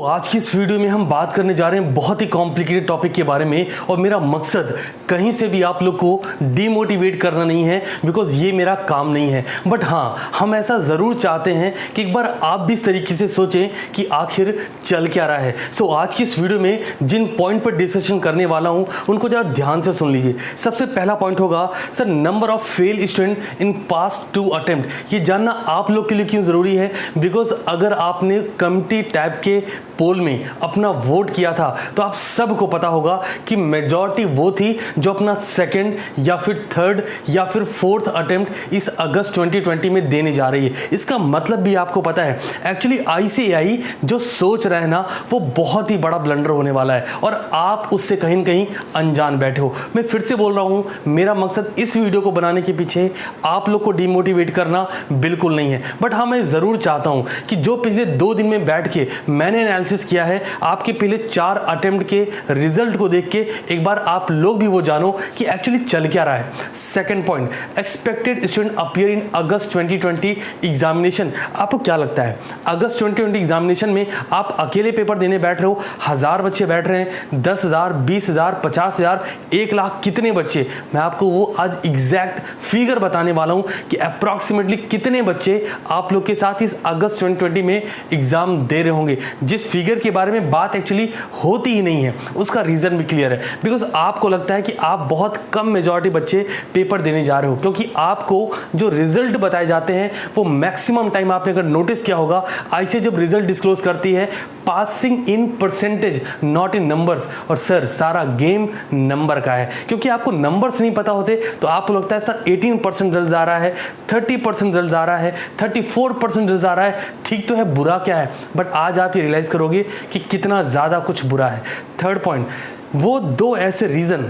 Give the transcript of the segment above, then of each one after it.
आज की इस वीडियो में हम बात करने जा रहे हैं बहुत ही कॉम्प्लिकेटेड टॉपिक के बारे में और मेरा मकसद कहीं से भी आप लोग को डीमोटिवेट करना नहीं है बिकॉज ये मेरा काम नहीं है। बट हाँ, हम ऐसा ज़रूर चाहते हैं कि एक बार आप भी इस तरीके से सोचें कि आखिर चल क्या रहा है। सो आज की इस वीडियो में जिन पॉइंट पर डिस्कशन करने वाला हूँ उनको ज़रा ध्यान से सुन लीजिए। सबसे पहला पॉइंट होगा sir number of fail student in past 2 attempt. ये जानना आप लोग के लिए क्यों ज़रूरी है? बिकॉज अगर आपने कमिटी टैब के पोल में अपना वोट किया था तो आप सबको पता होगा कि मेजॉरिटी वो थी जो अपना सेकंड या फिर थर्ड या फिर फोर्थ अटेम्प्ट इस अगस्त 2020 में देने जा रही है। इसका मतलब भी आपको पता है। एक्चुअली आईसीएआई जो सोच रहे हैं ना वो बहुत ही बड़ा ब्लंडर होने वाला है और आप उससे कहीं न कहीं अनजान बैठे हो। मैं फिर से बोल रहा हूँ, मेरा मकसद इस वीडियो को बनाने के पीछे आप लोग को डिमोटिवेट करना बिल्कुल नहीं है। बट हाँ, मैं ज़रूर चाहता हूँ कि जो पिछले 2 दिन में बैठ के मैंने एनालिसिस किया है, आपके पहले 4 अटेम्प्ट के रिजल्ट को देख के एक बार आप लोग भी वो जानो कि एक्चुअली चल क्या रहा है। Second point, expected student appear in August 2020 examination. आपको क्या लगता है अगस्त 2020 एग्जामिनेशन में आप अकेले पेपर देने बैठ रहे हो, 1000 बच्चे बैठ रहे हैं, 10,000, 20,000, 50,000, 1 लाख, कितने बच्चे? मैं आपको वो आज एग्जैक्ट फिगर बताने वाला हूँ कि अप्रॉक्सीमेटली कितने बच्चे आप लोग के साथ इस अगस्त 2020 में एग्जाम दे रहे होंगे। जिस फिगर के बारे में बात एक्चुअली होती ही नहीं है उसका रीजन भी क्लियर है। बिकॉज आपको लगता है कि आप बहुत कम मेजॉरिटी बच्चे पेपर देने जा रहे हो, क्योंकि आपको जो रिजल्ट बताए जाते हैं वो मैक्सिमम टाइम आपने अगर नोटिस किया होगा, आईसीएआई जब रिजल्ट डिस्क्लोज करती है passing in percentage not in numbers. और सर सारा गेम नंबर का है, क्योंकि आपको नंबर्स नहीं पता होते तो आपको लगता है सर 18% रिजल्ट आ रहा है, 30% रिजल्ट आ रहा है, 34% रिजल्ट आ रहा है। ठीक तो है, बुरा क्या है? बट आज आप ये रियलाइज करोगे कि कितना ज़्यादा कुछ बुरा है। थर्ड पॉइंट, वो 2 ऐसे रीज़न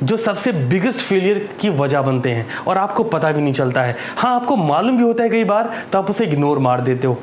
जो सबसे बिगेस्ट फेलियर की वजह बनते हैं और आपको पता भी नहीं चलता है। हाँ, आपको मालूम भी होता है कई बार तो आप उसे इग्नोर मार देते हो।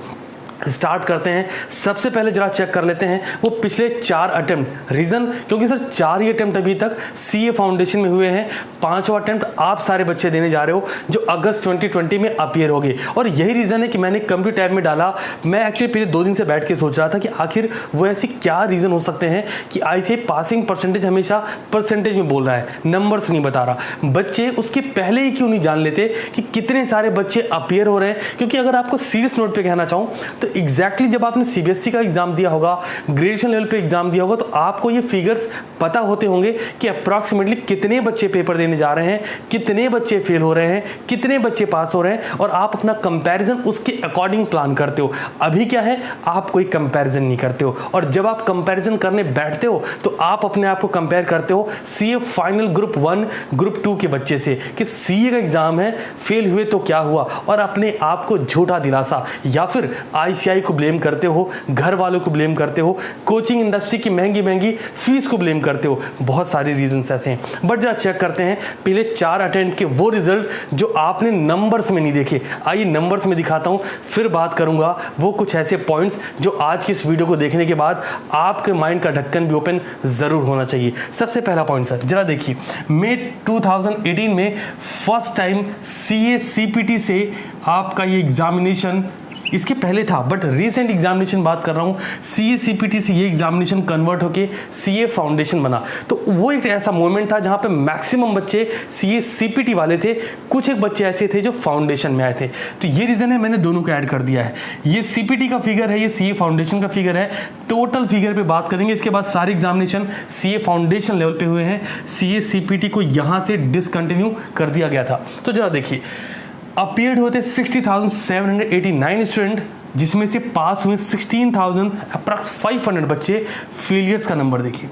स्टार्ट करते हैं। सबसे पहले जरा चेक कर लेते हैं वो पिछले 4 अटेम्प्ट। रीज़न, क्योंकि सर 4 ही अटेम्प्ट अभी तक सीए फाउंडेशन में हुए हैं, 5वां अटेम्प्ट आप सारे बच्चे देने जा रहे हो जो अगस्त 2020 में अपीयर हो गए। और यही रीज़न है कि मैंने कम्प्यूटर टैब में डाला। मैं एक्चुअली पिछले 2 दिन से बैठ के सोच रहा था कि आखिर वो ऐसी क्या रीज़न हो सकते हैं कि आईसीएआई पासिंग परसेंटेज हमेशा परसेंटेज में बोल रहा है, नंबर्स नहीं बता रहा। बच्चे उसके पहले ही क्यों नहीं जान लेते कि कितने सारे बच्चे अपीयर हो रहे हैं? क्योंकि अगर आपको सीरियस नोट पर कहना चाहूँ तो एग्जैक्टली जब आपने सीबीएसई का एग्जाम दिया होगा, ग्रेजुएशन लेवल पे एग्जाम दिया होगा, तो आपको ये फिगर्स पता होते होंगे कि अप्रॉक्सीमेटली कितने बच्चे पेपर देने जा रहे हैं, कितने बच्चे फेल हो रहे हैं, कितने बच्चे पास हो रहे हैं, और आप अपना कंपैरिजन उसके अकॉर्डिंग प्लान करते हो। अभी क्या है, आप कोई कंपैरिजन नहीं करते हो, और जब आप कंपैरिजन करने बैठते हो तो आप अपने आप को कंपेयर करते हो सीए फाइनल ग्रुप 1 ग्रुप 2 के बच्चे से कि सीए का एग्जाम है, फेल हुए तो क्या हुआ, और अपने आप को झूठा दिलासा या फिर आईसीएआई को ब्लेम करते हो, घर वालों को ब्लेम करते हो, कोचिंग इंडस्ट्री की महंगी महंगी फीस को ब्लेम करते हो। बहुत सारे रीजंस ऐसे हैं। बट जरा चेक करते हैं पहले 4 अटेम्प्ट के वो रिजल्ट जो आपने नंबर्स में नहीं देखे। आइए नंबर्स में दिखाता हूं, फिर बात करूंगा वो कुछ ऐसे पॉइंट्स जो आज की इस वीडियो को देखने के बाद आपके माइंड का ढक्कन भी ओपन जरूर होना चाहिए। सबसे पहला पॉइंट सर जरा देखिए, मई 2018 में फर्स्ट टाइम सीए सीपीटी से आपका ये एग्जामिनेशन, इसके पहले था बट रीसेंट एग्जामिनेशन बात कर रहा हूँ, सीए सीपीटी से ये एग्जामिनेशन कन्वर्ट होके सीए फाउंडेशन बना। तो वो एक ऐसा मोमेंट था जहाँ पे मैक्सिमम बच्चे सीए सीपीटी वाले थे, कुछ एक बच्चे ऐसे थे जो फाउंडेशन में आए थे। तो ये रीज़न है, मैंने दोनों को ऐड कर दिया है। ये सीपीटी का फिगर है, ये सीए फाउंडेशन का फिगर है। टोटल फिगर पे बात करेंगे। इसके बाद सारे एग्जामिनेशन सीए फाउंडेशन लेवल पे हुए हैं, सीए सीपीटी को यहाँ से डिसकंटिन्यू कर दिया गया था। तो जरा देखिए, अपीयर्ड होते 60,789 स्टूडेंट, जिसमें से पास हुए 16,000 अप्रॉक्स 500 बच्चे। फेलियर्स का नंबर देखिए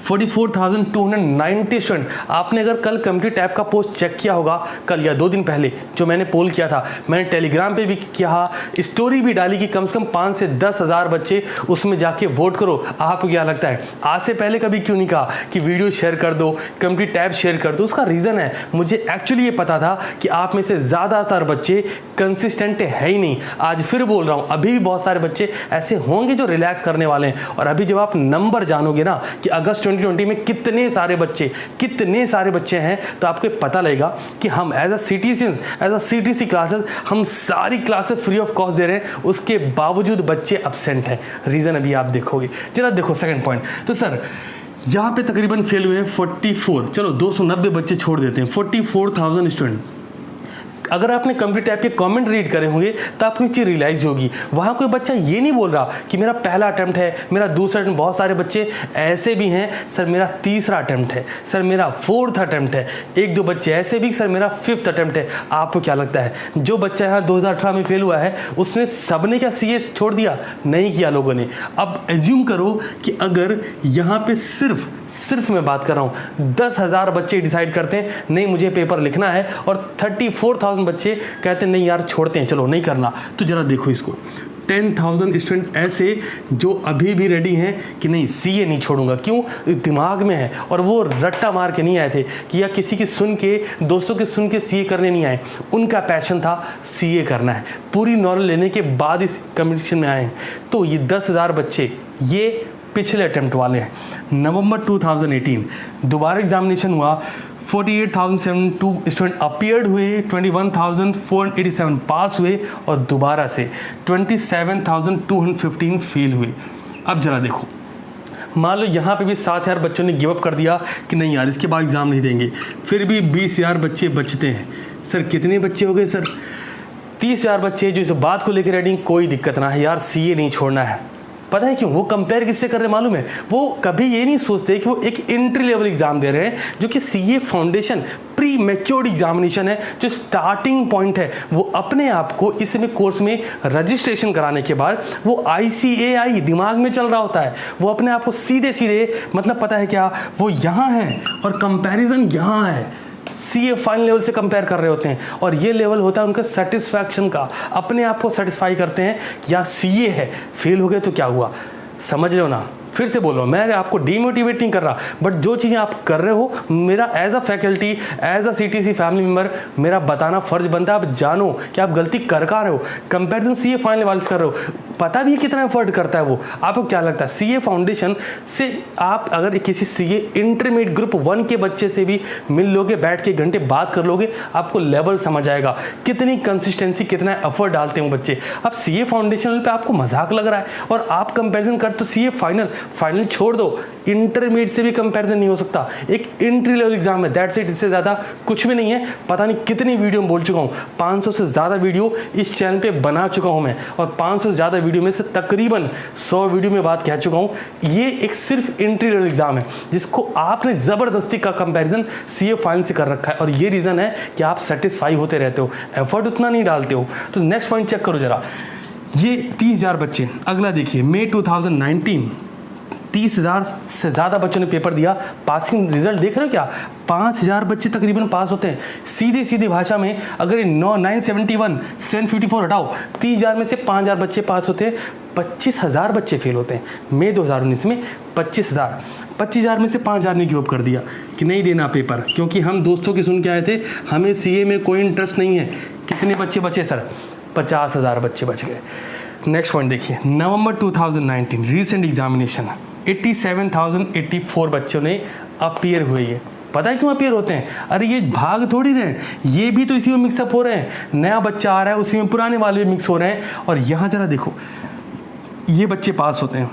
44,290 स्टूडेंट। आपने अगर कल कम्प्यूटर टैब का पोस्ट चेक किया होगा, कल या 2 दिन पहले जो मैंने पोल किया था, मैंने टेलीग्राम पे भी किया, स्टोरी भी डाली कि कम से कम 5 से 10 हज़ार बच्चे उसमें जाके वोट करो। आपको क्या लगता है आज से पहले कभी क्यों नहीं कहा कि वीडियो शेयर कर दो, कम्प्यूटर टैब शेयर कर दो? उसका रीज़न है, मुझे एक्चुअली ये पता था कि आप में से ज़्यादातर बच्चे कंसिस्टेंट है ही नहीं। आज फिर बोल रहा हूँ, अभी भी बहुत सारे बच्चे ऐसे होंगे जो रिलैक्स करने वाले हैं। और अभी जब आप नंबर जानोगे ना कि अगस्त 2020 में कितने सारे बच्चे हैं, तो आपको पता लगेगा कि हम एज अ CTC क्लासेस हम सारी क्लासेस फ्री ऑफ कॉस्ट दे रहे हैं, उसके बावजूद बच्चे एब्सेंट हैं। रीज़न अभी आप देखोगे। जरा देखो सेकंड पॉइंट। तो सर यहाँ पे तकरीबन फेल हुए 44, चलो 290 बच्चे छोड़ देते हैं, 44,000 स्टूडेंट। अगर आपने कंप्लीट ऐप के कमेंट रीड करे होंगे तो आपको एक चीज़ रियलाइज होगी, वहाँ कोई बच्चा ये नहीं बोल रहा कि मेरा पहला अटैम्प्ट है, मेरा दूसरा अटैम्प्ट। बहुत सारे बच्चे ऐसे भी हैं, सर मेरा तीसरा अटैम्प्ट है, सर मेरा फोर्थ अटैम्प्ट है। एक दो बच्चे ऐसे भी, सर मेरा फिफ्थ अटैम्प्ट है। आपको क्या लगता है जो बच्चा यहाँ 2018 में फेल हुआ है उसने सबने क्या CA छोड़ दिया? नहीं किया लोगों ने। अब एज्यूम करो कि अगर यहाँ पे सिर्फ मैं बात कर रहा हूँ 10,000 बच्चे डिसाइड करते हैं नहीं मुझे पेपर लिखना है, और 34,000 बच्चे कहते हैं नहीं यार छोड़ते हैं, चलो नहीं करना। तो जरा देखो इसको, 10,000 स्टूडेंट ऐसे जो अभी भी रेडी हैं कि नहीं CA नहीं छोड़ूंगा। क्यों? दिमाग में है, और वो रट्टा मार के नहीं आए थे कि या किसी की सुन के, दोस्तों के सुन के CA करने नहीं आए। उनका पैशन था CA करना है, पूरी नॉलेज लेने के बाद इस कंपटीशन में आए हैं। तो ये 10,000 बच्चे ये पिछले अटेम्प्ट वाले हैं। नवंबर 2018 दोबारा एग्जामिनेशन हुआ, 48,072 स्टूडेंट अपीयर्ड हुए, 21,487 पास हुए, और दोबारा से 27,215 फेल हुए। अब जरा देखो, मान लो यहाँ पे भी 7,000 बच्चों ने गिव अप कर दिया कि नहीं यार इसके बाद एग्ज़ाम नहीं देंगे, फिर भी 20,000 बच्चे बचते हैं। सर कितने बच्चे हो गए? सर 30,000 बच्चे जो इस बात को लेकर रेडी, कोई दिक्कत ना है यार CA नहीं छोड़ना है। पता है क्यों? वो कंपेयर किससे कर रहे हैं मालूम है? वो कभी ये नहीं सोचते कि वो एक एंट्री लेवल एग्जाम दे रहे हैं, जो कि CA foundation pre matured examination है, जो स्टार्टिंग पॉइंट है। वो अपने आप को इस कोर्स में रजिस्ट्रेशन कराने के बाद वो ICAI दिमाग में चल रहा होता है, वो अपने आप को सीधे मतलब पता है क्या, वो यहाँ है और कंपैरिजन यहाँ है। CA फाइनल लेवल से कंपेयर कर रहे होते हैं, और ये लेवल होता है उनका सेटिस्फैक्शन का। अपने आप को सेटिस्फाई करते हैं कि यार CA है, फेल हो गए तो क्या हुआ। समझ रहे हो ना? फिर से बोल रहा हूँ, मैं आपको डीमोटिवेट नहीं कर रहा, बट जो चीज़ें आप कर रहे हो, मेरा as a faculty, as a CTC family member, मेरा बताना फर्ज बनता है। आप जानो कि आप गलती कर रहे हो। कंपैरिजन CA फाइनल लेवल से कर रहे हो, पता भी कितना एफर्ट करता है वो। आपको क्या लगता है CA फाउंडेशन से आप अगर किसी CA इंटरमीडिएट ग्रुप 1 के बच्चे से भी मिल लोगे, बैठ के घंटे बात कर लोगे, आपको लेवल समझ आएगा कितनी कंसिस्टेंसी, कितना एफर्ट डालते हैं वो बच्चे। अब CA फाउंडेशन पे आपको मजाक लग रहा है और आप कंपैरिजन कर, तो CA फाइनल छोड़ दो, इंटरमीडिएट से भी कंपैरिजन नहीं हो सकता। एक एंट्री लेवल एग्जाम है, दैट्स इट, इससे ज़्यादा कुछ भी नहीं है। पता नहीं कितनी वीडियो में बोल चुका हूँ, 500 से ज़्यादा वीडियो इस चैनल पे बना चुका हूँ मैं, और 500 से ज़्यादा वीडियो में से तकरीबन 100 वीडियो में बात कह चुका हूँ। ये एक सिर्फ एंट्री लेवल एग्जाम है जिसको आपने ज़बरदस्ती का कंपैरिजन CA फाइनल से कर रखा है, और ये रीज़न है कि आप सेटिस्फाई होते रहते हो, एफर्ट उतना नहीं डालते हो। तो नेक्स्ट पॉइंट चेक करो जरा, ये 30,000 बच्चे। अगला देखिए, मई 2019 30,000 से ज़्यादा बच्चों ने पेपर दिया। पासिंग रिजल्ट देख रहे हो क्या? 5,000 बच्चे तकरीबन पास होते हैं। सीधी भाषा में अगर 971 754 हटाओ, 30,000 में से 5,000 बच्चे पास होते हैं, 25,000 बच्चे फेल होते हैं। मई 2019 में 25,000 में से 5,000 ने गिव अप कर दिया कि नहीं देना पेपर, क्योंकि हम दोस्तों की सुन के आए थे, हमें CA में कोई इंटरेस्ट नहीं है। कितने बच्चे बचे सर? 50,000 बच्चे बच गए। नेक्स्ट पॉइंट देखिए, नवंबर 2019 रीसेंट एग्जामिनेशन, 87,084 बच्चों ने अपीयर हुए। ये पता है क्यों अपीयर होते हैं? अरे ये भाग थोड़ी रहे हैं, ये भी तो इसी में मिक्सअप हो रहे हैं। नया बच्चा आ रहा है, उसी में पुराने वाले भी मिक्स हो रहे हैं। और यहाँ जरा देखो, ये बच्चे पास होते हैं,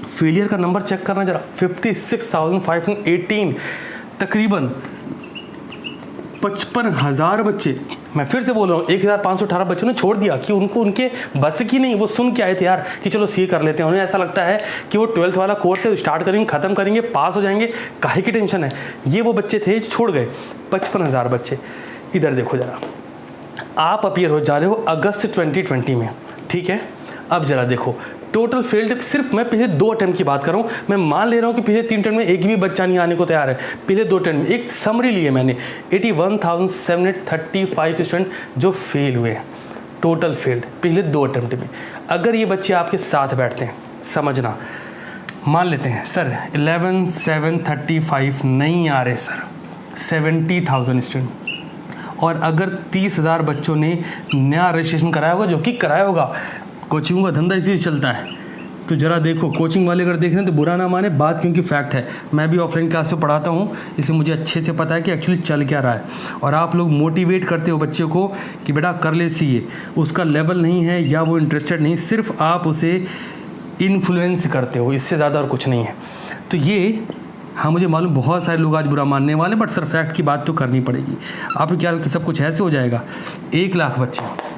फेलियर का नंबर चेक करना जरा, 56,518, तकरीबन 55,000 बच्चे। मैं फिर से बोल रहा हूँ, 1,518 बच्चों ने छोड़ दिया कि उनको उनके बस की नहीं, वो सुन के आए थे यार कि चलो CA कर लेते हैं। उन्हें ऐसा लगता है कि वो 12th वाला कोर्स है, स्टार्ट करेंगे, ख़त्म करेंगे, पास हो जाएंगे, काहे की टेंशन है। ये वो बच्चे थे जो छोड़ गए, 55,000 बच्चे। इधर देखो जरा, आप अपीयर हो जा रहे हो अगस्त 2020 में, ठीक है। अब जरा देखो, टोटल फेल्ड, सिर्फ मैं पिछले 2 अटेम्प्ट की बात कर रहा हूँ। मैं मान ले रहा हूँ कि पिछले 3 अटेम्प्ट में एक भी बच्चा नहीं आने को तैयार है। पिछले 2 अटेम्प्ट में एक समरी ली है मैंने, 81,735 स्टूडेंट जो फेल हुए, टोटल फेल्ड पिछले 2 अटेम्प्ट में। अगर ये बच्चे आपके साथ बैठते हैं, समझना, मान लेते हैं सर 11,735 नहीं आ रहे सर, 70,000 स्टूडेंट, और अगर 30,000 बच्चों ने नया रजिस्ट्रेशन कराया होगा, जो कि कराया होगा, कोचिंग का धंधा इसी से चलता है, तो ज़रा देखो, कोचिंग वाले अगर देख रहे हैं तो बुरा ना माने बात, क्योंकि फैक्ट है। मैं भी ऑफलाइन क्लास में पढ़ाता हूँ, इसलिए मुझे अच्छे से पता है कि एक्चुअली चल क्या रहा है। और आप लोग मोटिवेट करते हो बच्चे को कि बेटा कर ले सीए, उसका लेवल नहीं है या वो इंटरेस्टेड नहीं, सिर्फ आप उसे इन्फ्लुएंस करते हो, इससे ज़्यादा और कुछ नहीं है। तो ये हाँ, मुझे मालूम बहुत सारे लोग आज बुरा मानने वाले, बट सर फैक्ट की बात तो करनी पड़ेगी। आपको क्या लगता है सब कुछ ऐसे हो जाएगा? 1 लाख बच्चे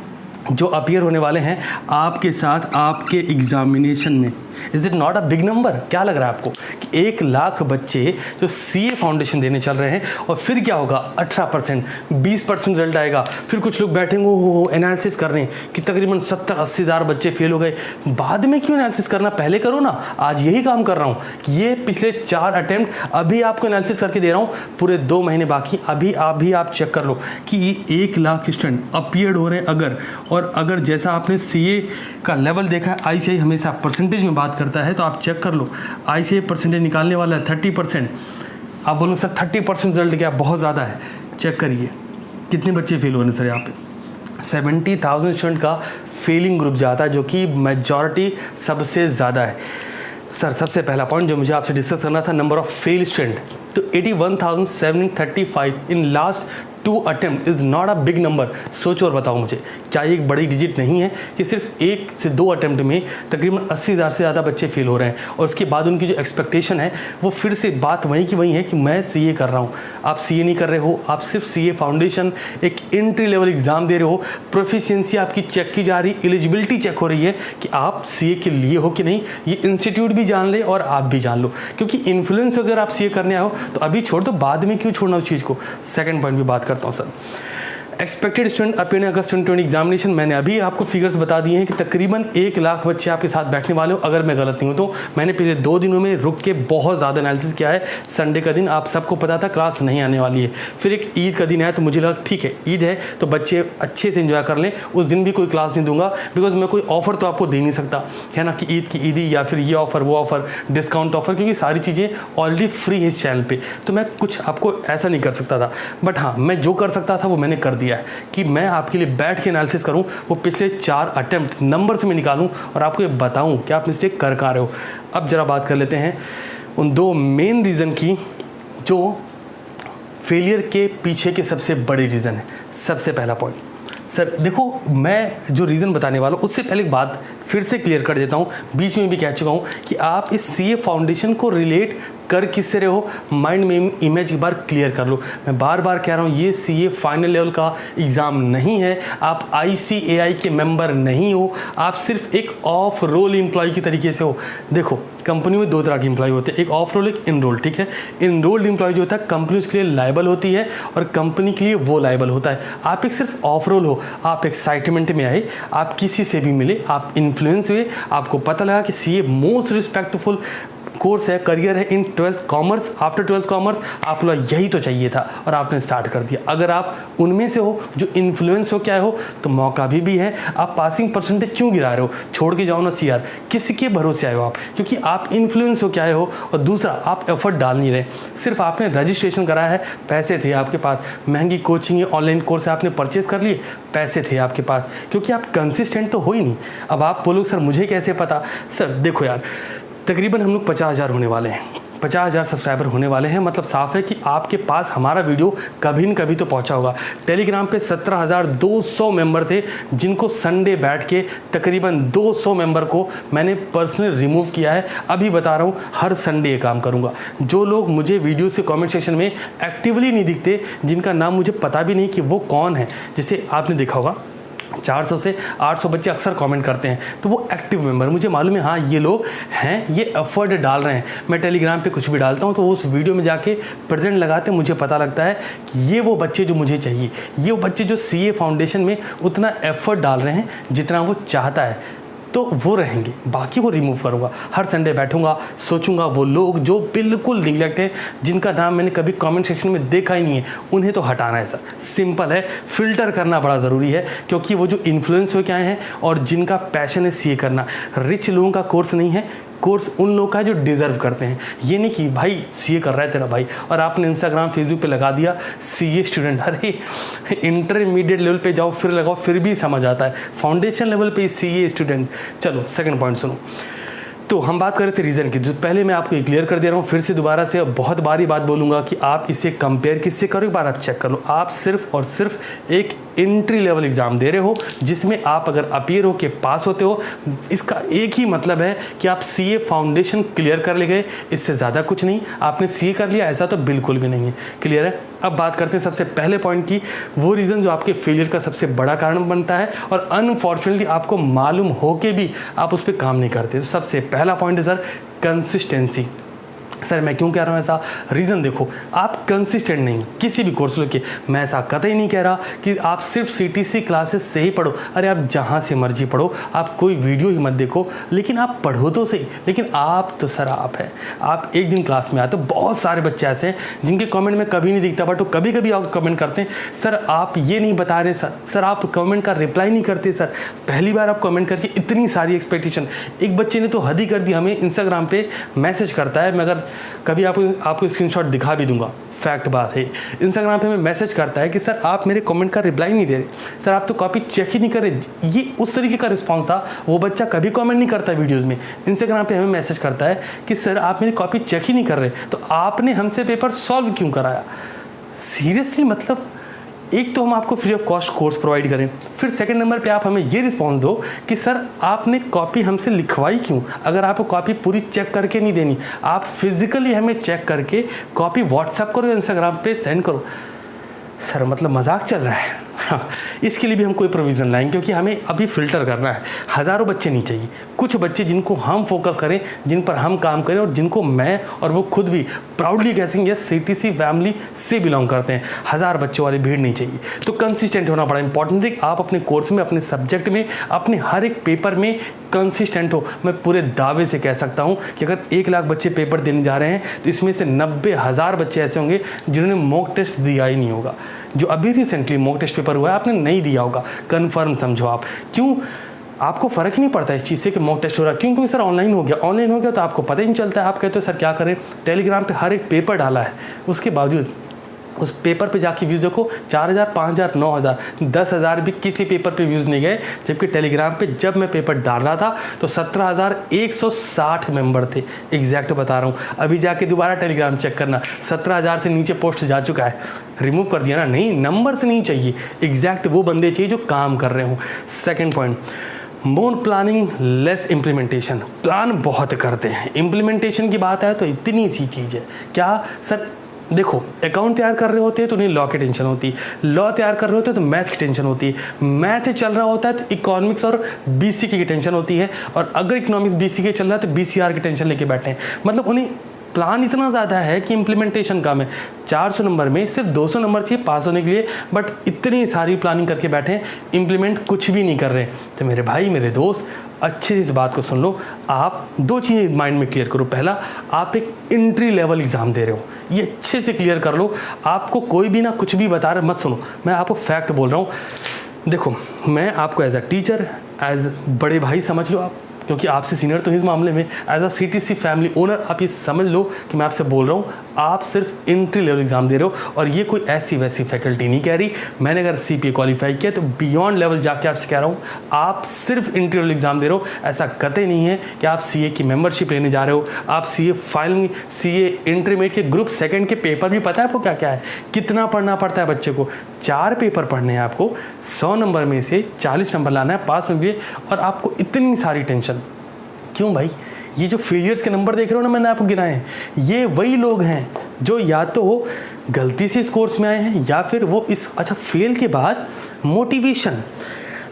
जो अपीयर होने वाले हैं आपके साथ आपके एग्जामिनेशन में, is it not a big number? क्या लग रहा है आपको कि 1 लाख बच्चे जो सीए फाउंडेशन देने चल रहे हैं, और फिर क्या होगा? 18%, 20% रिजल्ट आएगा। फिर कुछ लोग बैठेंगे वो एनालिसिस कर रहे हैं कि तकरीबन 70-80 हज़ार बच्चे फेल हो गए। बाद में क्यों एनालिसिस करना, पहले करो ना। आज यही काम कर रहा हूँ कि ये पिछले 4 अटेम्प्ट अभी आपको एनालिसिस करके दे रहा हूँ, पूरे 2 महीने बाकी, अभी आप चेक कर लो कि 1 लाख स्टूडेंट अपीयर्ड हो रहे हैं। और अगर जैसा आपने सीए का लेवल देखा है, आईसीआई हमेशा परसेंटेज में बात करता है, तो आप चेक कर लो आईसीआई परसेंटेज निकालने वाला है 30%। आप बोलो सर 30% रिजल्ट क्या बहुत ज़्यादा है? चेक करिए कितने बच्चे फेल हो रहे हैं सर यहाँ पे। 70,000 स्टूडेंट का फेलिंग ग्रुप जाता है, जो कि मेजॉरिटी सबसे ज़्यादा है। सर सबसे पहला पॉइंट जो मुझे आपसे डिस्कस करना था, नंबर ऑफ फेल स्टूडेंट। तो 81,735 in last 2 attempt is not a big number. सोचो और बताओ मुझे, क्या ये एक बड़ी डिजिट नहीं है कि सिर्फ 1 से 2 अटेम्प्ट में तकरीबन 80,000 से ज़्यादा बच्चे फेल हो रहे हैं, और उसके बाद उनकी जो एक्सपेक्टेशन है वो फिर से बात वहीं की वहीं है कि मैं सीए कर रहा हूँ। आप सीए नहीं कर रहे हो, आप सिर्फ सीए फाउंडेशन एक एंट्री लेवल एग्जाम दे रहे हो। प्रोफिशिएंसी आपकी चेक की जा रही, एलिजिबिलिटी चेक हो रही है कि आप सीए के लिए हो कि नहीं। ये इंस्टीट्यूट भी जान ले और आप भी जान लो, क्योंकि इन्फ्लुएंस अगर आप सीए करने आओ तो अभी छोड़ दो, बाद में क्यों छोड़ना उस चीज़ को। सेकंड पॉइंट भी बात करता हूँ sir, expected student appear in August 2020 examination. मैंने अभी आपको फिगर्स बता दिए हैं कि तकरीबन 1 लाख बच्चे आपके साथ बैठने वाले हो। अगर मैं गलत नहीं हूँ तो मैंने पिछले 2 दिनों में रुक के बहुत ज़्यादा एनालिसिस किया है। संडे का दिन आप सबको पता था क्लास नहीं आने वाली है, फिर एक ईद का दिन है, तो मुझे लगा ठीक है ईद है तो बच्चे अच्छे से एंजॉय कर लें, उस दिन भी कोई क्लास नहीं दूंगा, बिकॉज मैं कोई ऑफर तो आपको दे नहीं सकता है ना, कि ईद की ईदी या फिर ये ऑफर वो ऑफर, डिस्काउंट ऑफर, क्योंकि सारी चीज़ें ऑलरेडी फ्री है इस चैनल पे, तो मैं कुछ आपको ऐसा नहीं कर सकता था। बट हाँ, मैं जो कर सकता था वो मैंने कर दिया है कि मैं आपके लिए बैठ के एनालिसिस करूं, वो पिछले 4 अटेम्प्ट नंबर से मैं निकालूं और आपको ये बताऊं कि आप मिस्टेक कर रहे हो। अब जरा बात कर लेते हैं उन 2 मेन रीज़न की जो फेलियर के पीछे के सबसे बड़े रीज़न है। सबसे पहला पॉइंट सर देखो, मैं जो रीज़न बताने वाला हूँ उससे पहले एक बात फिर से क्लियर कर देता हूँ, बीच में भी कह चुका हूँ कि आप इस सीए फाउंडेशन को रिलेट कर किससे रहे हो, माइंड में इमेज एक बार क्लियर कर लो। मैं बार बार कह रहा हूँ ये सीए फाइनल लेवल का एग्ज़ाम नहीं है, आप आईसीएआई के मेंबर नहीं हो, आप सिर्फ एक ऑफ रोल एम्प्लॉय की तरीके से हो। देखो कंपनी में 2 तरह के एम्प्लॉय होते हैं, एक ऑफ रोल एक इनरोल, ठीक है। इनरोल्ड एम्प्लॉय जो होता है कंपनी उसके लिए लायबल होती है और कंपनी के लिए वो लायबल होता है। आप एक सिर्फ ऑफ रोल हो, आप एक्साइटमेंट में आए, आप किसी से भी मिले, आप इन्फ्लुएंस हुए, आपको पता लगा कि सीए मोस्ट रिस्पेक्टफुल कोर्स है, करियर है इन 12th commerce, after 12th commerce, आप लोग यही तो चाहिए था और आपने स्टार्ट कर दिया। अगर आप उनमें से हो जो इन्फ्लुएंस हो क्या हो तो मौका भी है। आप पासिंग परसेंटेज क्यों गिरा रहे हो, छोड़ के जाओ ना सीआर, किसके भरोसे आए हो आप, क्योंकि आप इन्फ्लुएंस हो क्या आए हो, और दूसरा आप एफर्ट डाल नहीं रहे। सिर्फ आपने रजिस्ट्रेशन कराया है, पैसे थे आपके पास, महंगी कोचिंग ऑनलाइन कोर्स आपने परचेज कर लिए, पैसे थे आपके पास, क्योंकि आप कंसिस्टेंट तो हो ही नहीं। अब आप बोलोगे सर मुझे कैसे पता। सर देखो यार, तकरीबन हम लोग 50,000 होने वाले हैं, 50,000 सब्सक्राइबर होने वाले हैं, मतलब साफ है कि आपके पास हमारा वीडियो कभी न कभी तो पहुंचा होगा। टेलीग्राम पे 17,200 मेंबर थे, जिनको संडे बैठ के तकरीबन 200 मेंबर को मैंने पर्सनली रिमूव किया है। अभी बता रहा हूँ हर संडे ये काम करूँगा। जो लोग मुझे वीडियो से कॉमेंट सेक्शन में एक्टिवली नहीं दिखते, जिनका नाम मुझे पता भी नहीं कि वो कौन है, जैसे आपने देखा होगा 400 से 800 बच्चे अक्सर कमेंट करते हैं, तो वो एक्टिव मेंबर, मुझे मालूम है हाँ ये लोग हैं, ये एफर्ट डाल रहे हैं। मैं टेलीग्राम पे कुछ भी डालता हूँ तो उस वीडियो में जाके प्रेजेंट लगाते मुझे पता लगता है कि ये वो बच्चे जो मुझे चाहिए, ये वो बच्चे जो सीए फाउंडेशन में उतना एफर्ट डाल रहे हैं जितना वो चाहता है, तो वो रहेंगे, बाकी को रिमूव करूँगा। हर संडे बैठूंगा, सोचूंगा वो लोग जो बिल्कुल निगलेक्ट है, जिनका नाम मैंने कभी कमेंट सेक्शन में देखा ही नहीं है, उन्हें तो हटाना है। सर सिंपल है, फिल्टर करना बड़ा ज़रूरी है, क्योंकि वो जो इन्फ्लुएंस हो क्या है और जिनका पैशन है सीए करना, रिच लोगों का कोर्स नहीं है, कोर्स उन लोगों का जो डिज़र्व करते हैं। ये नहीं कि भाई सीए कर रहा है तेरा भाई और आपने इंस्टाग्राम फेसबुक पे लगा दिया सीए स्टूडेंट। अरे इंटरमीडिएट लेवल पे जाओ फिर लगाओ, फिर भी समझ आता है, फाउंडेशन लेवल पे सीए स्टूडेंट। चलो सेकंड पॉइंट सुनो, तो हम बात कर रहे थे रीज़न की, जो पहले मैं आपको क्लियर कर दे रहा हूँ, फिर से दोबारा से बहुत बारी बात बोलूँगा कि आप इसे कंपेयर किससे करो, एक बार आप चेक कर लो। आप सिर्फ और सिर्फ एक एंट्री लेवल एग्ज़ाम दे रहे हो जिसमें आप अगर अपीयर हो के पास होते हो, इसका एक ही मतलब है कि आप सीए फाउंडेशन क्लियर कर ले गए, इससे ज़्यादा कुछ नहीं। आपने सीए कर लिया ऐसा तो बिल्कुल भी नहीं है। क्लियर है? अब बात करते हैं सबसे पहले पॉइंट की, वो रीज़न जो आपके फेलियर का सबसे बड़ा कारण बनता है और अनफॉर्चुनेटली आपको मालूम हो के भी आप उस पर काम नहीं करते। तो सबसे पहला पॉइंट है सर कंसिस्टेंसी। सर मैं क्यों कह रहा हूँ ऐसा? रीज़न देखो, आप कंसिस्टेंट नहीं किसी भी कोर्स लेके। मैं ऐसा कतई नहीं कह रहा कि आप सिर्फ सीटीसी क्लासेस से ही पढ़ो। अरे आप जहाँ से मर्जी पढ़ो, आप कोई वीडियो ही मत देखो, लेकिन आप पढ़ो तो सही। लेकिन आप तो सर आप है, आप एक दिन क्लास में आते हो। बहुत सारे बच्चे ऐसे हैं जिनके कमेंट में कभी नहीं दिखता, बट वो कभी कभी आप कमेंट करते हैं, सर आप ये नहीं बता रहे सर आप कमेंट का रिप्लाई नहीं करते सर। पहली बार आप कमेंट करके इतनी सारी एक्सपेक्टेशन। एक बच्चे ने तो हद ही कर दी, हमें इंस्टाग्राम पे मैसेज करता है, मगर कभी आपको स्क्रीनशॉट दिखा भी दूंगा, फैक्ट बात है। इंस्टाग्राम पे हमें मैसेज करता है कि सर आप मेरे कमेंट का रिप्लाई नहीं दे रहे, सर आप तो कॉपी चेक ही नहीं कर रहे। ये उस तरीके का रिस्पांस था। वो बच्चा कभी कमेंट नहीं करता वीडियोस में, इंस्टाग्राम पे हमें मैसेज करता है कि सर आप मेरी कॉपी चेक ही नहीं कर रहे, तो आपने हमसे पेपर सॉल्व क्यों कराया? सीरियसली, मतलब एक तो हम आपको free of cost course provide करें, फिर सेकंड नंबर पे आप हमें ये रिस्पांस दो कि सर आपने कॉपी हमसे लिखवाई क्यों? अगर आपको कॉपी पूरी चेक करके नहीं देनी, आप फिजिकली हमें चेक करके कॉपी व्हाट्सएप करो, इंस्टाग्राम पे सेंड करो। सर मतलब मजाक चल रहा है? हाँ, इसके लिए भी हम कोई प्रोविज़न लाएंगे, क्योंकि हमें अभी फ़िल्टर करना है। हज़ारों बच्चे नहीं चाहिए, कुछ बच्चे जिनको हम फोकस करें, जिन पर हम काम करें और जिनको मैं और वो खुद भी प्राउडली कह सकेंगे सीटीसी फैमिली से बिलोंग करते हैं। 1000 बच्चों वाली भीड़ नहीं चाहिए। तो कंसिस्टेंट होना बड़ा इंपॉर्टेंट है। आप अपने कोर्स में, अपने सब्जेक्ट में, अपने हर एक पेपर में कंसिस्टेंट हो। मैं पूरे दावे से कह सकता हूँ कि अगर 1 लाख बच्चे पेपर देने जा रहे हैं तो इसमें से 90,000 बच्चे ऐसे होंगे जिन्होंने मॉक टेस्ट दिया ही नहीं होगा। जो अभी रिसेंटली मॉक टेस्ट पेपर हुआ है आपने नहीं दिया होगा, कन्फर्म समझो आप। क्यों? आपको फ़र्क ही नहीं पड़ता इस चीज़ से कि मॉक टेस्ट हो रहा है। क्यों? क्योंकि सर ऑनलाइन हो गया। ऑनलाइन हो गया तो आपको पता ही नहीं चलता है। आप कहते हो सर क्या करें, टेलीग्राम पे हर एक पेपर डाला है, उसके बावजूद उस पेपर पे जाके व्यूज़ देखो 4000, 5000, 9000, 10,000 भी किसी पेपर पे व्यूज़ नहीं गए। जबकि टेलीग्राम पे जब मैं पेपर डाल रहा था तो 17,160 मेंबर थे। एग्जैक्ट बता रहा हूँ, अभी जाके दोबारा टेलीग्राम चेक करना, 17,000 से नीचे पोस्ट जा चुका है। रिमूव कर दिया ना? नहीं, नंबर से नहीं चाहिए, एग्जैक्ट वो बंदे चाहिए जो काम कर रहे हो। सेकेंड पॉइंट, मोर प्लानिंग लेस इम्प्लीमेंटेशन। प्लान बहुत करते हैं, इम्प्लीमेंटेशन की बात है तो इतनी सी चीज़ है। क्या सर? देखो, अकाउंट तैयार कर रहे होते हैं तो उन्हें लॉ की टेंशन होती है, लॉ तैयार कर रहे होते हैं तो मैथ की टेंशन होती है, मैथ चल रहा होता है तो इकोनॉमिक्स और बीसीके की टेंशन होती है, और अगर इकोनॉमिक्स बीसीके चल रहा है तो बीसीआर की टेंशन लेके बैठे हैं। मतलब उन्हें प्लान इतना ज़्यादा है कि इम्प्लीमेंटेशन कम है। 400 नंबर में सिर्फ 200 नंबर चाहिए पास होने के लिए, बट इतनी सारी प्लानिंग करके बैठे हैं, इम्प्लीमेंट कुछ भी नहीं कर रहे। तो मेरे भाई, मेरे दोस्त, अच्छे से इस बात को सुन लो। आप 2 चीज़ें माइंड में क्लियर करो। पहला, आप एक एंट्री लेवल एग्ज़ाम दे रहे हो, ये अच्छे से क्लियर कर लो। आपको कोई भी ना कुछ भी बता रहा मत सुनो, मैं आपको फैक्ट बोल रहा हूँ। देखो, मैं आपको एज अ टीचर, एज बड़े भाई समझ लो आप, क्योंकि आपसे सीनियर तो इस मामले में, as a CTC family owner आप ये समझ लो कि मैं आपसे बोल रहा हूँ, आप सिर्फ एंट्री लेवल एग्ज़ाम दे रहे हो। और ये कोई ऐसी वैसी फैकल्टी नहीं कह रही। मैंने अगर सीपीए क्वालिफाई किया तो बियॉन्ड लेवल जाके आपसे कह रहा हूँ, आप सिर्फ एंट्री लेवल एग्ज़ाम दे रहे हो। ऐसा कतई नहीं है कि आप सीए की मेंबरशिप लेने जा रहे हो। आप सीए फाइनल, सीए इंटरमीडिएट के ग्रुप सेकेंड के पेपर भी पता है आपको क्या क्या है, कितना पढ़ना पड़ता है बच्चे को। 4 पेपर पढ़ने हैं आपको, 100 नंबर में से 40 नंबर लाना है पास होने के लिए, और आपको इतनी सारी टेंशन क्यों भाई? ये जो फेलियर्स के नंबर देख रहे हो ना, मैंने आपको गिनाए हैं, ये वही लोग हैं जो या तो गलती से इस कोर्स में आए हैं या फिर वो इस फेल के बाद मोटिवेशन,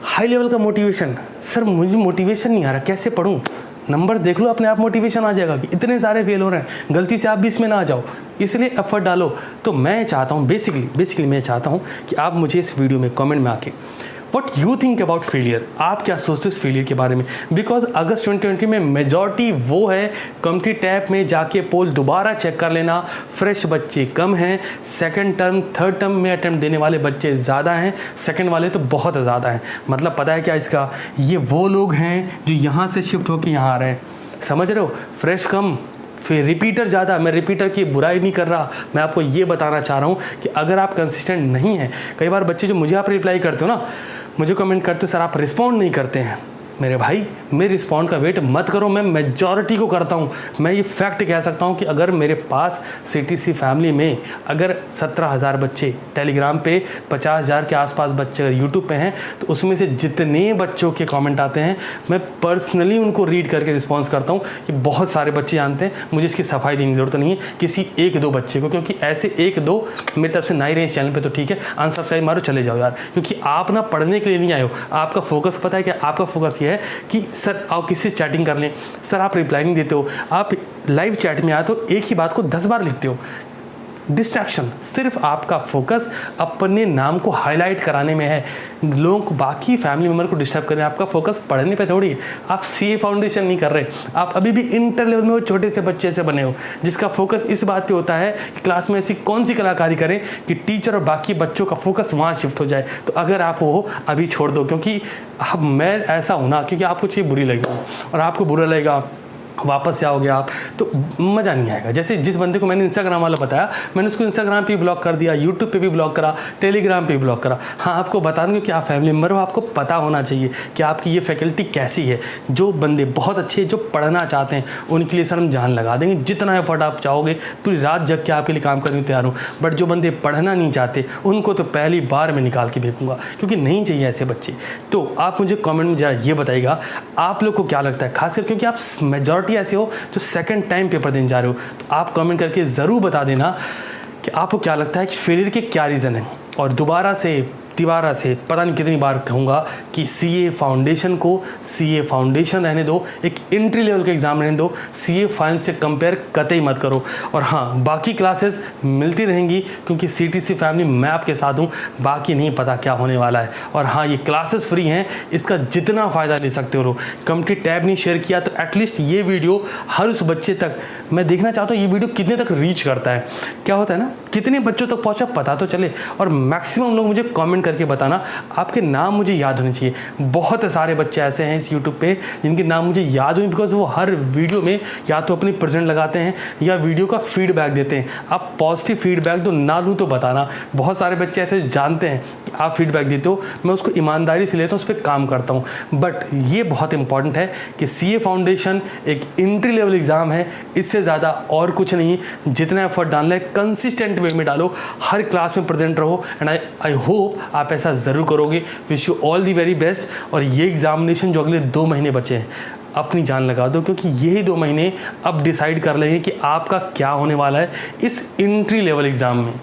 हाई लेवल का मोटिवेशन, सर मुझे मोटिवेशन नहीं आ रहा, कैसे पढ़ूं? नंबर देख लो, अपने आप मोटिवेशन आ जाएगा कि इतने सारे फेल हो रहे हैं, गलती से आप भी इसमें ना आ जाओ, इसलिए एफर्ट डालो। तो मैं चाहता हूँ बेसिकली मैं चाहता हूँ कि आप मुझे इस वीडियो में कमेंट में आके what you think about failure, आप क्या सोचते हो इस फेलियर के बारे में। बिकॉज अगस्त 2020 में मेजॉरिटी वो है, कम्युनिटी टैब में जाके पोल दोबारा चेक कर लेना, फ्रेश बच्चे कम हैं, सेकंड टर्म थर्ड टर्म में अटैम्प्ट देने वाले बच्चे ज़्यादा हैं, सेकंड वाले तो बहुत ज़्यादा हैं। मतलब पता है क्या इसका, ये वो लोग हैं जो यहाँ से शिफ्ट होकर यहाँ आ रहे हैं, समझ रहे हो। फ्रेश कम, फिर रिपीटर ज़्यादा। मैं रिपीटर की बुराई नहीं कर रहा, मैं आपको ये बताना चाह रहा हूँ कि अगर आप कंसिस्टेंट नहीं हैं, कई बार बच्चे जो मुझे आप रिप्लाई करते हो ना, मुझे कमेंट करते हो सर आप रिस्पॉन्ड नहीं करते हैं, मेरे भाई, मेरे रिस्पॉन्ड का वेट मत करो, मैं मेजॉरिटी को करता हूँ। मैं ये फैक्ट कह सकता हूँ कि अगर मेरे पास CTC फैमिली में अगर 17,000 बच्चे टेलीग्राम पे, 50,000 के आसपास बच्चे अगर यूट्यूब पे हैं, तो उसमें से जितने बच्चों के कमेंट आते हैं मैं पर्सनली उनको रीड करके रिस्पॉन्स करता हूँ कि बहुत सारे बच्चे जानते हैं, मुझे इसकी सफाई देने की ज़रूरत नहीं है किसी 1-2 बच्चे को, क्योंकि ऐसे 1-2 मेरी तरफ से ना ही रहे इस चैनल पे तो ठीक है, अनसब्सक्राइब मारो चले जाओ यार, क्योंकि आप ना पढ़ने के लिए नहीं आए हो। आपका फोकस पता है कि आपका फोकस ये है कि सर आओ किसी से चैटिंग कर लें, सर आप रिप्लाई नहीं देते हो, आप लाइव चैट में आए तो एक ही बात को 10 बार लिखते हो। डिस्ट्रैक्शन, सिर्फ आपका फोकस अपने नाम को हाईलाइट कराने में है, लोगों को, बाकी फैमिली मेम्बर को डिस्टर्ब करने। आपका फोकस पढ़ने पे थोड़ी है। आप CA फाउंडेशन नहीं कर रहे, आप अभी भी इंटर लेवल में वो छोटे से बच्चे से बने हो जिसका फोकस इस बात पे होता है कि क्लास में ऐसी कौन सी कलाकारी करें कि टीचर और बाकी बच्चों का फोकस वहाँ शिफ्ट हो जाए। तो अगर आप वो अभी छोड़ दो, क्योंकि अब मैं ऐसा हूँ ना, क्योंकि आपको चीज़ बुरी लगेगी और आपको बुरा लगेगा, वापस से आओगे आप तो मज़ा नहीं आएगा। जैसे जिस बंदे को मैंने इंस्टाग्राम वाला बताया, मैंने उसको इंस्टाग्राम पे ब्लॉक कर दिया, यूट्यूब पे भी ब्लॉक करा, टेलीग्राम पे भी ब्लॉक करा। हाँ, आपको बता दूँ कि आप फैमिली मेम्बर हो, आपको पता होना चाहिए कि आपकी ये फैकल्टी कैसी है। जो बंदे बहुत अच्छे जो पढ़ना चाहते हैं उनके लिए सर हम जान लगा देंगे, जितना एफर्ट आप चाहोगे, पूरी रात जग के आपके लिए काम करने को तैयार हूँ। बट जो बंदे पढ़ना नहीं चाहते उनको तो पहली बार मैं निकाल के फेंकूंगा, क्योंकि नहीं चाहिए ऐसे बच्चे। तो आप मुझे कॉमेंट में जरा ये बताइएगा आप लोग को क्या लगता है, खासकर क्योंकि आप मेजॉरिटी ऐसे हो जो सेकंड टाइम पेपर देने जा रहे हो। तो आप कमेंट करके ज़रूर बता देना कि आपको क्या लगता है कि फेलियर के क्या रीज़न है। और दोबारा से पता नहीं कितनी बार कहूँगा कि CA फाउंडेशन को CA फाउंडेशन रहने दो, एक एंट्री लेवल का एग्ज़ाम रहने दो, CA फाइनल से कंपेयर कतई मत करो। और हाँ, बाकी क्लासेस मिलती रहेंगी, क्योंकि CTC फैमिली मैं आपके साथ हूँ, बाकी नहीं पता क्या होने वाला है। और हाँ, ये क्लासेस फ्री हैं, इसका जितना फ़ायदा ले सकते हो। कम्युनिटी टैब नहीं शेयर किया तो एटलीस्ट ये वीडियो हर उस बच्चे तक, मैं देखना चाहता हूँ ये वीडियो कितने तक रीच करता है। क्या होता है ना, कितने बच्चों तक पहुँचा पता तो चले। और मैक्सिमम लोग मुझे कमेंट करके बताना, आपके नाम मुझे याद होने चाहिए। बहुत सारे बच्चे ऐसे हैं इस यूट्यूब पे जिनके नाम मुझे याद हुए, बिकॉज वो हर वीडियो में या तो अपनी प्रेजेंट लगाते हैं या वीडियो का फीडबैक देते हैं। आप पॉजिटिव फीडबैक तो ना लूँ तो बताना। बहुत सारे बच्चे ऐसे जानते हैं कि आप फीडबैक देते हो, मैं उसको ईमानदारी से लेता हूँ, उस पर काम करता हूँ। बट ये बहुत इंपॉर्टेंट है कि CA फाउंडेशन एक एंट्री लेवल एग्ज़ाम है, इससे ज़्यादा और कुछ नहीं। जितना एफर्ट डालना है कंसिस्टेंट वे में डालो, हर क्लास में प्रेजेंट रहो, एंड आई होप आप ऐसा ज़रूर करोगे। Wish you all the very best. और ये एग्जामिनेशन जो अगले 2 महीने बचे हैं, अपनी जान लगा दो, क्योंकि यही 2 महीने अब डिसाइड कर लेंगे कि आपका क्या होने वाला है इस एंट्री लेवल एग्ज़ाम में।